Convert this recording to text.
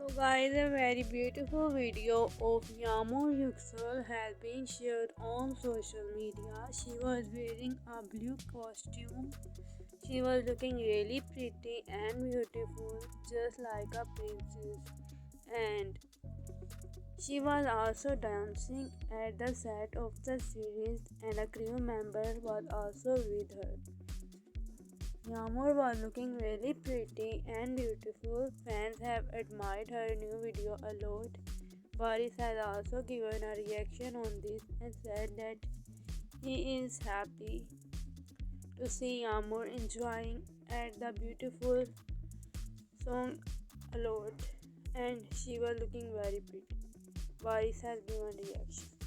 So guys, a very beautiful video of Yağmur Yüksel has been shared on social media. She was wearing a blue costume. She was looking really pretty and beautiful, just like a princess. And she was also dancing at the set of the series, and a crew member was also with her. Yağmur was looking really pretty and beautiful. Fans have admired her new video a lot. Baris has also given a reaction on this and said that he is happy to see Yağmur enjoying at the beautiful song a lot, and she was looking very pretty. Baris has given reaction.